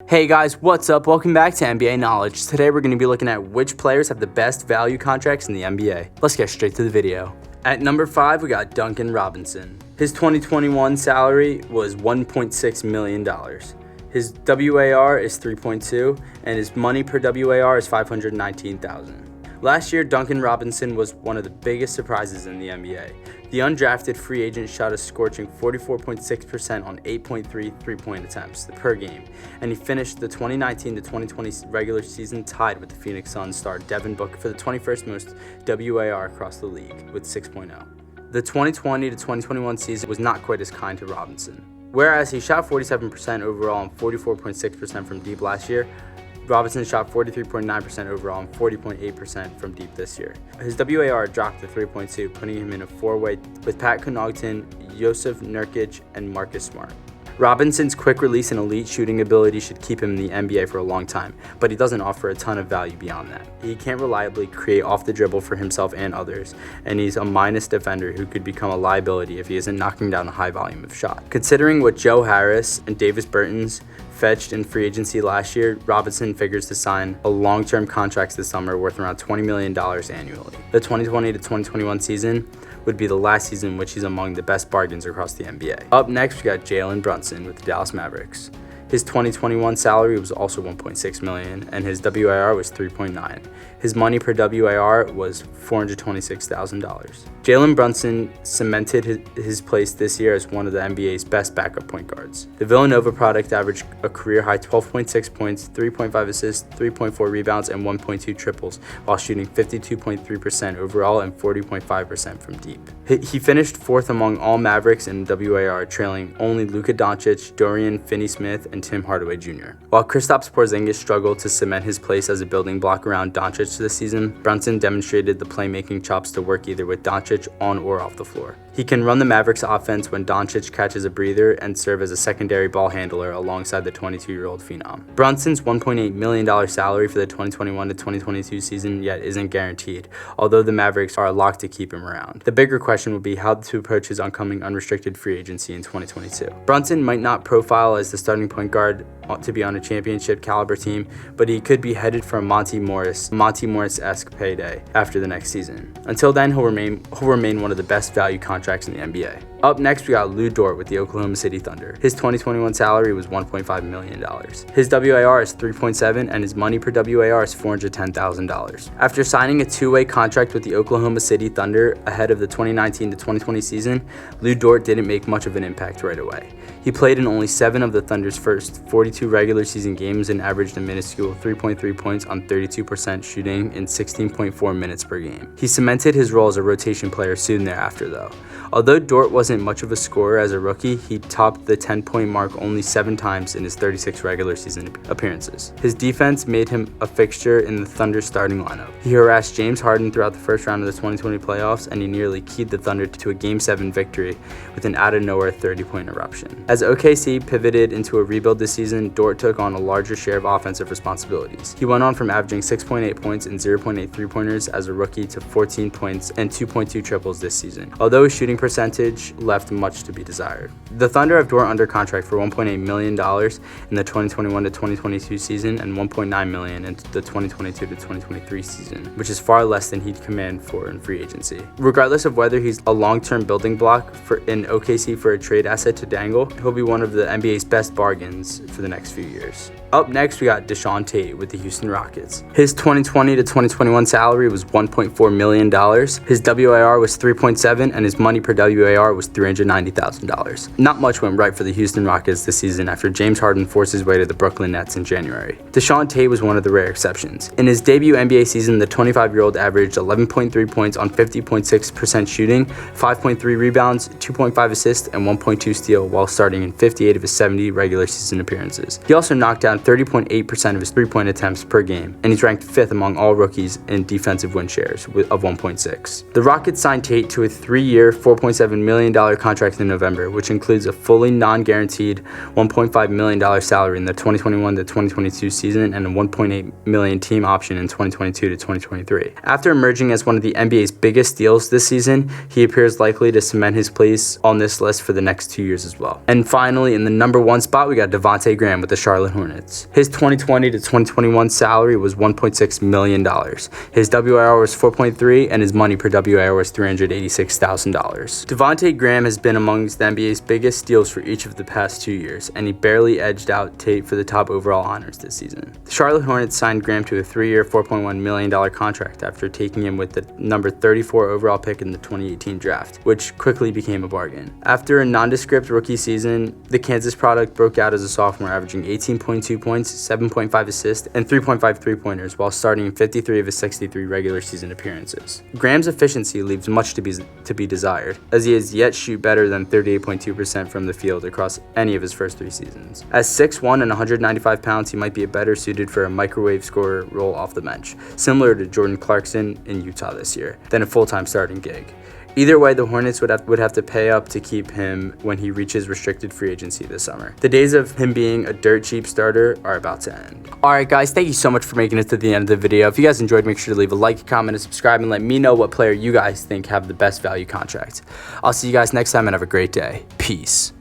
Hey guys, what's up? Welcome back to NBA Knowledge. Today we're going to be looking at which players have the best value contracts in the NBA. Let's get straight to the video. At number 5, we got Duncan Robinson. His 2021 salary was $1.6 million. His WAR is 3.2, and his money per WAR is $519,000. Last year, Duncan Robinson was one of the biggest surprises in the NBA. The undrafted free agent shot a scorching 44.6% on 8.3 three-point attempts per game, and he finished the 2019-2020 regular season tied with the Phoenix Suns star Devin Booker for the 21st most WAR across the league with 6.0. The 2020-2021 season was not quite as kind to Robinson. Whereas he shot 47% overall and 44.6% from deep last year, Robinson shot 43.9% overall and 40.8% from deep this year. His WAR dropped to 3.2, putting him in a four-way with Pat Connaughton, Jusuf Nurkic, and Marcus Smart. Robinson's quick release and elite shooting ability should keep him in the NBA for a long time, but he doesn't offer a ton of value beyond that. He can't reliably create off the dribble for himself and others, and he's a minus defender who could become a liability if he isn't knocking down a high volume of shots. Considering what Joe Harris and Davis Bertans fetched in free agency last year, Robinson figures to sign a long-term contract this summer worth around $20 million annually. The 2020-2021 season would be the last season in which he's among the best bargains across the NBA. Up next, we got Jalen Brunson with the Dallas Mavericks. His 2021 salary was also $1.6 million, and his WAR was 3.9. His money per WAR was $426,000. Jalen Brunson cemented his place this year as one of the NBA's best backup point guards. The Villanova product averaged a career-high 12.6 points, 3.5 assists, 3.4 rebounds, and 1.2 triples, while shooting 52.3% overall and 40.5% from deep. He finished fourth among all Mavericks in WAR, trailing only Luka Doncic, Dorian Finney-Smith, and Tim Hardaway Jr. While Kristaps Porzingis struggled to cement his place as a building block around Doncic this season, Brunson demonstrated the playmaking chops to work either with Doncic on or off the floor. He can run the Mavericks offense when Doncic catches a breather and serve as a secondary ball handler alongside the 22-year-old phenom. Brunson's $1.8 million salary for the 2021-2022 season yet isn't guaranteed, although the Mavericks are locked to keep him around. The bigger question will be how to approach his upcoming unrestricted free agency in 2022. Brunson might not profile as the starting point guard to be on a championship caliber team, but he could be headed for a Monty Morris-esque payday after the next season. Until then, he'll remain one of the best value contracts in the NBA. Up next, we got Lu Dort with the Oklahoma City Thunder. His 2021 salary was $1.5 million. His WAR is 3.7, and his money per WAR is $410,000. After signing a two-way contract with the Oklahoma City Thunder ahead of the 2019-2020 season, Lu Dort didn't make much of an impact right away. He played in only 7 of the Thunder's first 42 regular season games and averaged a minuscule 3.3 points on 32% shooting in 16.4 minutes per game. He cemented his role as a rotation player soon thereafter, though. Although Dort wasn't much of a scorer as a rookie, he topped the 10-point mark only 7 times in his 36 regular season appearances. His defense made him a fixture in the Thunder starting lineup. He harassed James Harden throughout the first round of the 2020 playoffs, and he nearly keyed the Thunder to a Game 7 victory with an out-of-nowhere 30-point eruption. As OKC pivoted into a rebuild this season, Dort took on a larger share of offensive responsibilities. He went on from averaging 6.8 points and 0.8 three-pointers as a rookie to 14 points and 2.2 triples this season, although his shooting percentage left much to be desired. The Thunder have Dort under contract for $1.8 million in the 2021-2022 season and $1.9 million in the 2022-2023 season, which is far less than he'd command for in free agency. Regardless of whether he's a long-term building block in OKC for a trade asset to dangle, he'll be one of the NBA's best bargains for the next few years. Up next, we got Deshaun Tate with the Houston Rockets. His 2020-2021 salary was $1.4 million. His WAR was 3.7, and his money per WAR was $390,000. Not much went right for the Houston Rockets this season after James Harden forced his way to the Brooklyn Nets in January. Deshaun Tate was one of the rare exceptions. In his debut NBA season, the 25-year-old averaged 11.3 points on 50.6% shooting, 5.3 rebounds, 2.5 assists, and 1.2 steals while starting in 58 of his 70 regular season appearances. He also knocked down 30.8% of his three-point attempts per game, and he's ranked 5th among all rookies in defensive win shares of 1.6. The Rockets signed Tate to a 3-year, $4.7 million contract in November, which includes a fully non-guaranteed $1.5 million salary in the 2021-2022 season and a $1.8 million team option in 2022-2023. After emerging as one of the NBA's biggest steals this season, he appears likely to cement his place on this list for the next 2 years as well. And finally, in the number 1 spot, we got Devontae Graham with the Charlotte Hornets. Hornets. His 2020 to 2021 salary was $1.6 million. His WIR was 4.3 and his money per WIR was $386,000. Devontae Graham has been amongst the NBA's biggest steals for each of the past 2 years, and he barely edged out Tate for the top overall honors this season. The Charlotte Hornets signed Graham to a 3-year, $4.1 million contract after taking him with the number 34 overall pick in the 2018 draft, which quickly became a bargain. After a nondescript rookie season, the Kansas product broke out as a sophomore, averaging 18.2 points, 7.5 assists, and 3.5 three-pointers while starting in 53 of his 63 regular season appearances. Graham's efficiency leaves much to be desired, as he has yet shoot better than 38.2% from the field across any of his first 3 seasons. At 6'1" and 195 pounds, he might be better suited for a microwave scorer role off the bench, similar to Jordan Clarkson in Utah this year, than a full-time starting gig. Either way, the Hornets would have to pay up to keep him when he reaches restricted free agency this summer. The days of him being a dirt cheap starter are about to end. Alright guys, thank you so much for making it to the end of the video. If you guys enjoyed, make sure to leave a like, comment, and subscribe, and let me know what player you guys think have the best value contract. I'll see you guys next time and have a great day. Peace.